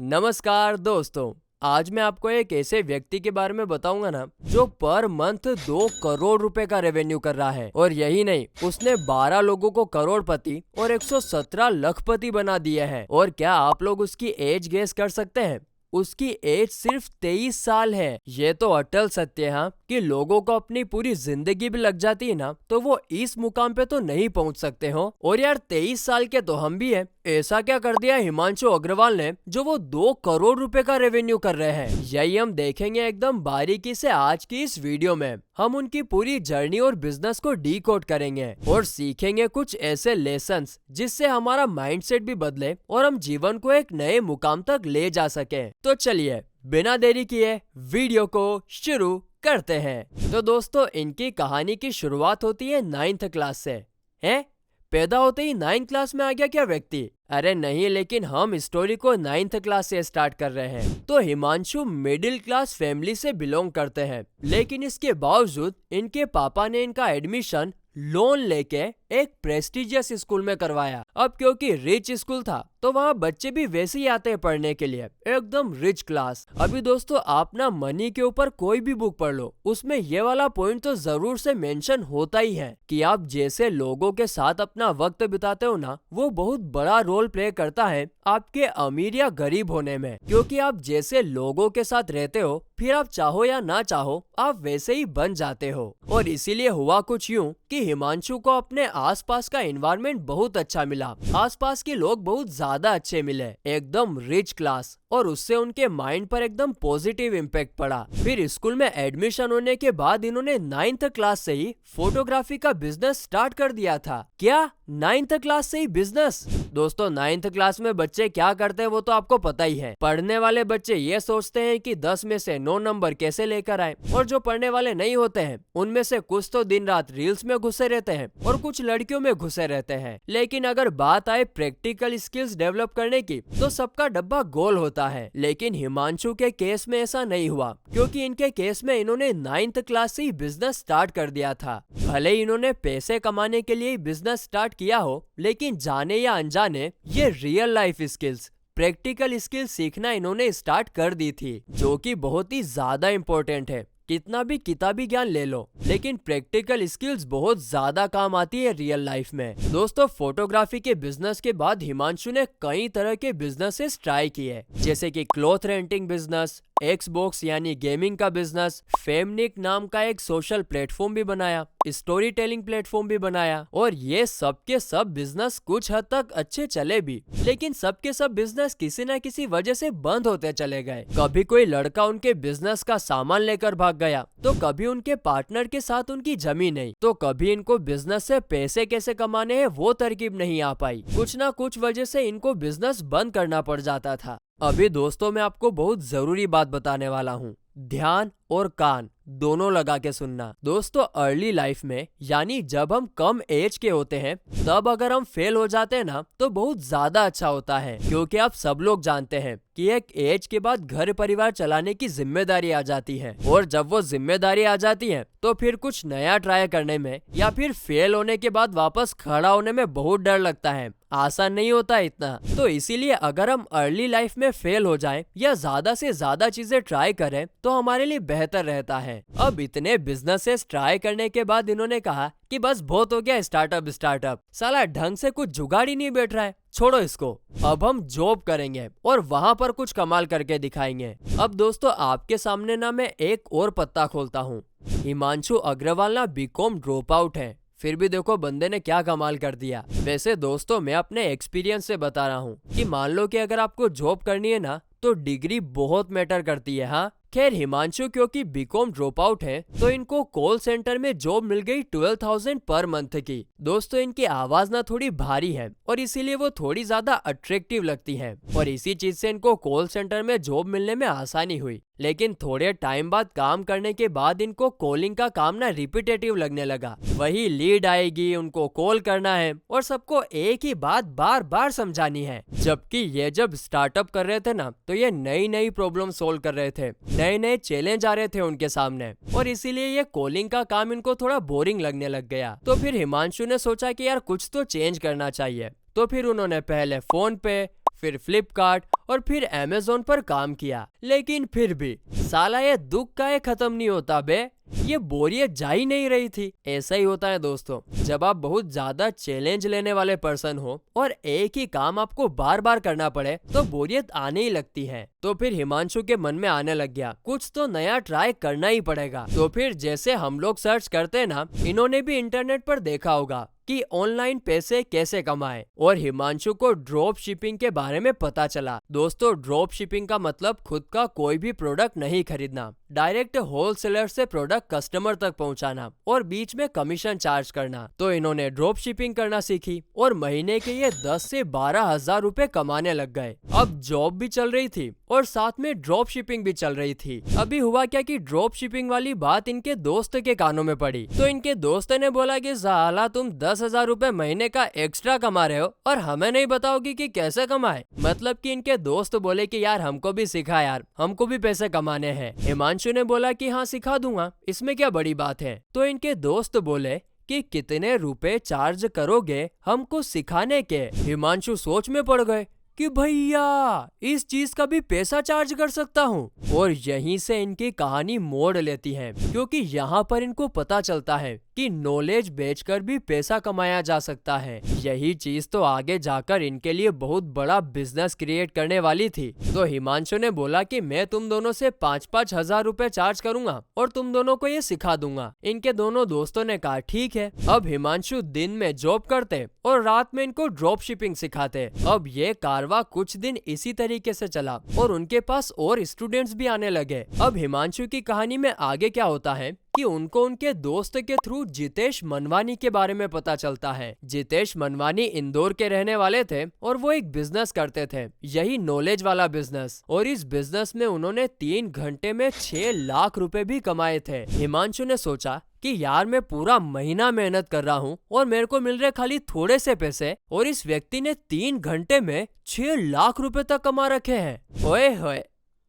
नमस्कार दोस्तों। आज मैं आपको एक ऐसे व्यक्ति के बारे में बताऊंगा ना, जो पर मंथ 2 करोड़ रुपए का रेवेन्यू कर रहा है। और यही नहीं, उसने 12 लोगों को करोड़पति और 117 लखपति बना दिया है। और क्या आप लोग उसकी एज गेस कर सकते हैं? उसकी एज सिर्फ 23 साल है। ये तो अटल सत्य है हाँ, कि लोगों को अपनी पूरी जिंदगी भी लग जाती है ना, तो वो इस मुकाम पे तो नहीं पहुंच सकते हो। और यार 23 साल के तो हम भी हैं। ऐसा क्या कर दिया हिमांशु अग्रवाल ने जो वो 2 करोड़ रुपए का रेवेन्यू कर रहे हैं? यही हम देखेंगे एकदम बारीकी से आज की इस वीडियो में। हम उनकी पूरी जर्नी और बिजनेस को डीकोड करेंगे और सीखेंगे कुछ ऐसे लेसन्स जिससे हमारा माइंडसेट भी बदले और हम जीवन को एक नए मुकाम तक ले जा सके। तो चलिए बिना देरी किए वीडियो को शुरू करते हैं। तो दोस्तों, इनकी कहानी की शुरुआत होती है 9th क्लास से। हैं? पैदा होते ही 9th क्लास में आ गया क्या व्यक्ति? अरे नहीं, लेकिन हम स्टोरी को 9th क्लास से स्टार्ट कर रहे हैं। तो हिमांशु मिडिल क्लास फैमिली से बिलोंग करते हैं, लेकिन इसके बावजूद इनके पापा ने इनका एडमिशन लोन लेके एक प्रेस्टिजियस स्कूल में करवाया। अब क्योंकि रिच स्कूल था तो वहाँ बच्चे भी वैसे ही आते हैं पढ़ने के लिए, एकदम रिच क्लास। अभी दोस्तों, आप ना मनी के ऊपर कोई भी बुक पढ़ लो, उसमें ये वाला पॉइंट तो जरूर से मेंशन होता ही है कि आप जैसे लोगों के साथ अपना वक्त बिताते हो ना, वो बहुत बड़ा रोल प्ले करता है आपके अमीर या गरीब होने में। क्योंकि आप जैसे लोगों के साथ रहते हो, फिर आप चाहो या ना चाहो आप वैसे ही बन जाते हो। और इसीलिए हुआ कुछ यूं कि हिमांशु को अपने आसपास का एनवायरनमेंट बहुत अच्छा मिला। आसपास के लोग बहुत ज्यादा अच्छे मिले, एकदम रिच क्लास, और उससे उनके माइंड पर एकदम पॉजिटिव इम्पैक्ट पड़ा। फिर स्कूल में एडमिशन होने के बाद इन्होंने 9th क्लास से ही फोटोग्राफी का बिजनेस स्टार्ट कर दिया था। क्या 9th क्लास से ही बिजनेस? दोस्तों, 9th क्लास में बच्चे क्या करते हैं वो तो आपको पता ही है। पढ़ने वाले बच्चे ये सोचते हैं कि 10 में से 9 नंबर कैसे लेकर आए, और जो पढ़ने वाले नहीं होते हैं उनमें से कुछ तो दिन रात रील्स में घुसे रहते हैं और कुछ लड़कियों में घुसे रहते हैं। लेकिन अगर बात आए प्रैक्टिकल स्किल्स डेवलप करने की, तो सबका डब्बा गोल होता है। लेकिन हिमांशु के केस में ऐसा नहीं हुआ, क्योंकि इनके केस में इन्होंने 9th क्लास से ही बिजनेस स्टार्ट कर दिया था। भले ही इन्होंने पैसे कमाने के लिए ही बिजनेस स्टार्ट किया हो, लेकिन जाने या अनजाने ये real life skills, practical skills सीखना इन्होंने स्टार्ट कर दी थी, जो कि बहुत ही ज्यादा इम्पोर्टेंट है। कितना भी किताबी ज्ञान ले लो, लेकिन प्रैक्टिकल स्किल्स बहुत ज्यादा काम आती है रियल लाइफ में। दोस्तों, फोटोग्राफी के बिजनेस के बाद हिमांशु ने कई तरह के बिजनेसेस ट्राई किए, जैसे कि क्लॉथ रेंटिंग बिजनेस, एक्सबॉक्स यानी गेमिंग का बिजनेस, फेमनिक नाम का एक सोशल प्लेटफॉर्म भी बनाया, स्टोरी टेलिंग प्लेटफॉर्म भी बनाया। और ये सब के सब बिजनेस कुछ हद तक अच्छे चले भी, लेकिन सब के सब बिजनेस किसी न किसी वजह से बंद होते चले गए। कभी कोई लड़का उनके बिजनेस का सामान लेकर भाग गया, तो कभी उनके पार्टनर के साथ उनकी जमी नहीं, तो कभी इनको बिजनेस से पैसे कैसे कमाने हैं वो तरकीब नहीं आ पाई। कुछ ना कुछ वजह से इनको बिजनेस बंद करना पड़ जाता था। अभी दोस्तों, मैं आपको बहुत जरूरी बात बताने वाला हूँ, ध्यान और कान दोनों लगा के सुनना। दोस्तों, अर्ली लाइफ में यानी जब हम कम एज के होते हैं, तब अगर हम फेल हो जाते हैं ना, तो बहुत ज्यादा अच्छा होता है। क्योंकि आप सब लोग जानते हैं कि एक एज के बाद घर परिवार चलाने की जिम्मेदारी आ जाती है, और जब वो जिम्मेदारी आ जाती है तो फिर कुछ नया ट्राई करने में या फिर फेल होने के बाद वापस खड़ा होने में बहुत डर लगता है, आसान नहीं होता इतना। तो इसीलिए अगर हम अर्ली लाइफ में फेल हो जाएं या ज्यादा से ज्यादा चीजें ट्राई करें तो हमारे लिए बेहतर रहता है। अब इतने बिजनेसेस ट्राई करने के बाद इन्होंने कहा कि बस बहुत हो गया स्टार्टअप, साला ढंग से कुछ जुगाड़ ही नहीं बैठ रहा है, छोड़ो इसको, अब हम जॉब करेंगे और वहां पर कुछ कमाल करके दिखाएंगे। अब दोस्तों, आपके सामने ना मैं एक और पत्ता खोलता हूँ। हिमांशु अग्रवाल ना बीकॉम ड्रॉप आउट है, फिर भी देखो बंदे ने क्या कमाल कर दिया। वैसे दोस्तों, मैं अपने एक्सपीरियंस से बता रहा हूँ कि मान लो कि अगर आपको जॉब करनी है ना, तो डिग्री बहुत मैटर करती है। हाँ, खैर हिमांशु क्योंकि बीकॉम ड्रॉप आउट है, तो इनको कॉल सेंटर में जॉब मिल गई 12,000 पर मंथ की। दोस्तों, इनकी आवाज ना थोड़ी भारी है और इसीलिए वो थोड़ी ज्यादा अट्रैक्टिव लगती है, और इसी चीज से इनको कॉल सेंटर में जॉब मिलने में आसानी हुई। लेकिन थोड़े टाइम बाद काम करने के बाद इनको कॉलिंग का काम ना रिपीटेटिव लगने लगा। वही लीड आएगी, उनको कॉल करना है और सबको एक ही बात बार बार समझानी है। जबकि ये जब स्टार्टअप कर रहे थे ना, तो ये नई नई प्रॉब्लम सोल्व कर रहे थे, नए नए चैलेंज आ रहे थे उनके सामने, और इसीलिए ये कॉलिंग का काम इनको थोड़ा बोरिंग लगने लग गया। तो फिर हिमांशु ने सोचा कि यार कुछ तो चेंज करना चाहिए, तो फिर उन्होंने पहले फोन पे, फिर फ्लिपकार्ट और फिर अमेज़न पर काम किया। लेकिन फिर भी साला ये दुख काहे खत्म नहीं होता बे, ये बोरियत जा ही नहीं रही थी। ऐसा ही होता है दोस्तों, जब आप बहुत ज्यादा चैलेंज लेने वाले पर्सन हो और एक ही काम आपको बार बार करना पड़े तो बोरियत आने ही लगती है। तो फिर हिमांशु के मन में आने लग गया कुछ तो नया ट्राई करना ही पड़ेगा। तो फिर जैसे हम लोग सर्च करते हैं ना, इन्होंने भी इंटरनेट पर देखा होगा कि ऑनलाइन पैसे कैसे कमाएं, और हिमांशु को ड्रॉप शिपिंग के बारे में पता चला। दोस्तों, ड्रॉप शिपिंग का मतलब खुद का कोई भी प्रोडक्ट नहीं खरीदना, डायरेक्ट होलसेलर से प्रोडक्ट कस्टमर तक पहुंचाना और बीच में कमीशन चार्ज करना। तो इन्होंने ड्रॉप शिपिंग करना सीखी और महीने के ये 10 से 12,000 रुपए कमाने लग गए। अब जॉब भी चल रही थी और साथ में ड्रॉप शिपिंग भी चल रही थी। अभी हुआ क्या कि ड्रॉप शिपिंग वाली बात इनके दोस्त के कानों में पड़ी, तो इनके दोस्त ने बोला कि साला तुम 10,000 रुपए महीने का एक्स्ट्रा कमा रहे हो और हमें नहीं बताओगी कि कैसे कमाए। मतलब कि इनके दोस्त बोले कि यार हमको भी सिखा यार, हमको भी पैसे कमाने हैं। हिमांशु ने बोला कि हाँ सिखा दूंगा, इसमें क्या बड़ी बात है। तो इनके दोस्त बोले कि कितने रुपए चार्ज करोगे हमको सिखाने के। हिमांशु सोच में पड़ गए कि भैया इस चीज का भी पैसा चार्ज कर सकता हूँ। और यहीं से इनकी कहानी मोड़ लेती है, क्योंकि यहाँ पर इनको पता चलता है कि नॉलेज बेचकर भी पैसा कमाया जा सकता है। यही चीज तो आगे जाकर इनके लिए बहुत बड़ा बिजनेस क्रिएट करने वाली थी। तो हिमांशु ने बोला कि मैं तुम दोनों से 5-5 हजार रुपए चार्ज करूंगा और तुम दोनों को ये सिखा दूंगा। इनके दोनों दोस्तों ने कहा ठीक है। अब हिमांशु दिन में जॉब करते और रात में इनको ड्रॉप शिपिंग सिखाते। अब ये कारवा कुछ दिन इसी तरीके से चला और उनके पास और स्टूडेंट्स भी आने लगे। अब हिमांशु की कहानी में आगे क्या होता है कि उनको उनके दोस्त के थ्रू जितेश मनवानी के बारे में पता चलता है। जितेश मनवानी इंदौर के रहने वाले थे और वो एक बिजनेस करते थे, यही नॉलेज वाला बिजनेस। और इस बिजनेस में उन्होंने 3 घंटे में 6 लाख रुपए भी कमाए थे। हिमांशु ने सोचा कि यार मैं पूरा महीना मेहनत कर रहा हूँ और मेरे को मिल रहे खाली थोड़े से पैसे, और इस व्यक्ति ने 3 घंटे में 6 लाख रुपए तक कमा रखे हैं। ओए होए,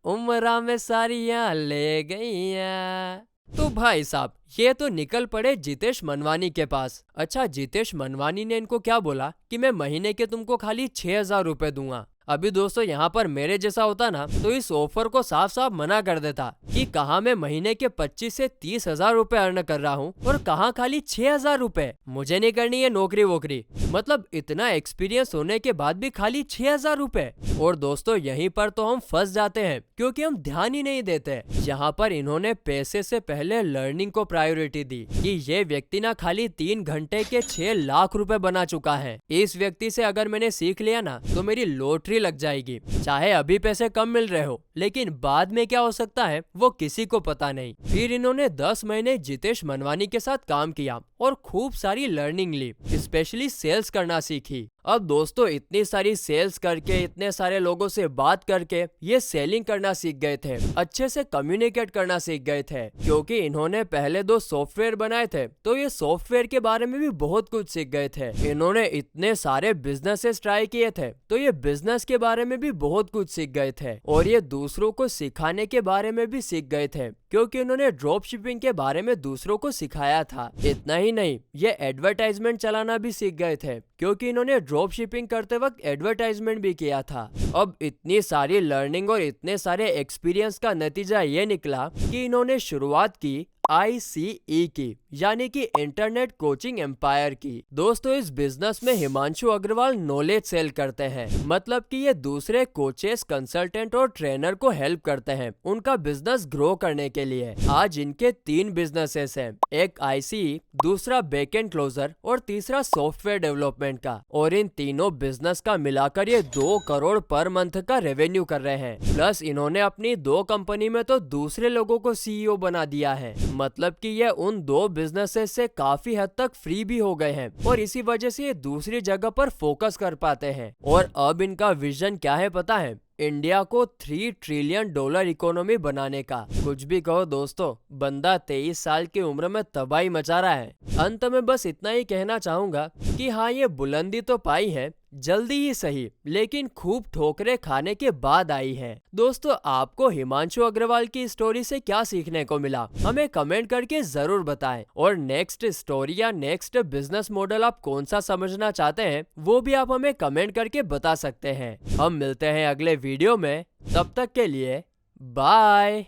उम्रा में सारियां ले गईया। तो भाई साहब ये तो निकल पड़े जितेश मनवानी के पास। अच्छा, जितेश मनवानी ने इनको क्या बोला कि मैं महीने के तुमको खाली 6,000 रुपए दूंगा। अभी दोस्तों यहाँ पर मेरे जैसा होता ना तो इस ऑफर को साफ साफ मना कर देता कि कहाँ मैं महीने के 25 से 30 हजार रुपए अर्न कर रहा हूँ और कहाँ खाली 6,000 रुपए। मुझे नहीं करनी है नौकरी वोकरी, मतलब इतना एक्सपीरियंस होने के बाद भी खाली 6,000 रुपए। और दोस्तों यहीं पर तो हम फंस जाते हैं क्योंकि हम ध्यान ही नहीं देते। यहाँ पर इन्होंने पैसे से पहले लर्निंग को प्रायोरिटी दी कि ये व्यक्ति ना खाली 3 घंटे के 6 लाख रुपए बना चुका है। इस व्यक्ति से अगर मैंने सीख लिया ना तो मेरी लॉटरी लग जाएगी। चाहे अभी पैसे कम मिल रहे हो लेकिन बाद में क्या हो सकता है वो किसी को पता नहीं। फिर इन्होंने 10 महीने जितेश मनवानी के साथ काम किया और खूब सारी लर्निंग ली, स्पेशली सेल्स करना सीखी। अब दोस्तों इतनी सारी सेल्स करके, इतने सारे लोगों से बात करके ये सेलिंग करना सीख गए थे, अच्छे से कम्युनिकेट करना सीख गए थे। क्योंकि इन्होंने पहले 2 सॉफ्टवेयर बनाए थे तो ये सॉफ्टवेयर के बारे में भी बहुत कुछ सीख गए थे। इन्होंने इतने सारे बिजनेसेस ट्राई किए थे तो ये बिजनेस के बारे में भी बहुत कुछ सीख गए थे और ये दूसरों को सिखाने के बारे में भी सीख गए थे, क्योंकि उन्होंने ड्रॉप शिपिंग के बारे में दूसरों को सिखाया था। इतना ही नहीं, ये एडवर्टाइजमेंट चलाना भी सीख गए थे क्योंकि इन्होंने ड्रॉप शिपिंग करते वक्त एडवर्टाइजमेंट भी किया था। अब इतनी सारी लर्निंग और इतने सारे एक्सपीरियंस का नतीजा ये निकला कि इन्होंने शुरुआत की ICE की, यानी कि इंटरनेट कोचिंग एम्पायर की। दोस्तों इस बिजनेस में हिमांशु अग्रवाल नॉलेज सेल करते हैं, मतलब कि ये दूसरे कोचेस, कंसल्टेंट और ट्रेनर को हेल्प करते हैं उनका बिजनेस ग्रो करने के लिए। आज इनके 3 बिजनेसेस हैं, एक ICE, दूसरा बैकएंड क्लोजर और तीसरा सॉफ्टवेयर डेवलपमेंट का। और इन तीनों बिजनेस का मिलाकर ये 2 करोड़ पर मंथ का रेवेन्यू कर रहे हैं। प्लस इन्होंने अपनी 2 कंपनी में तो दूसरे लोगों को CEO बना दिया है, मतलब कि ये उन 2 बिजनेसेस से काफी हद तक फ्री भी हो गए हैं और इसी वजह से ये दूसरी जगह पर फोकस कर पाते हैं। और अब इनका विजन क्या है पता है? इंडिया को $3 ट्रिलियन इकोनॉमी बनाने का। कुछ भी कहो दोस्तों, बंदा 23 साल की उम्र में तबाही मचा रहा है। अंत में बस इतना ही कहना चाहूंगा कि हाँ ये बुलंदी तो पाई है, जल्दी ही सही, लेकिन खूब ठोकरें खाने के बाद आई है। दोस्तों, आपको हिमांशु अग्रवाल की स्टोरी से क्या सीखने को मिला, हमें कमेंट करके जरूर बताएं। और नेक्स्ट स्टोरी या नेक्स्ट बिजनेस मॉडल आप कौन सा समझना चाहते हैं, वो भी आप हमें कमेंट करके बता सकते हैं। हम मिलते हैं अगले वीडियो में, तब तक के लिए बाय।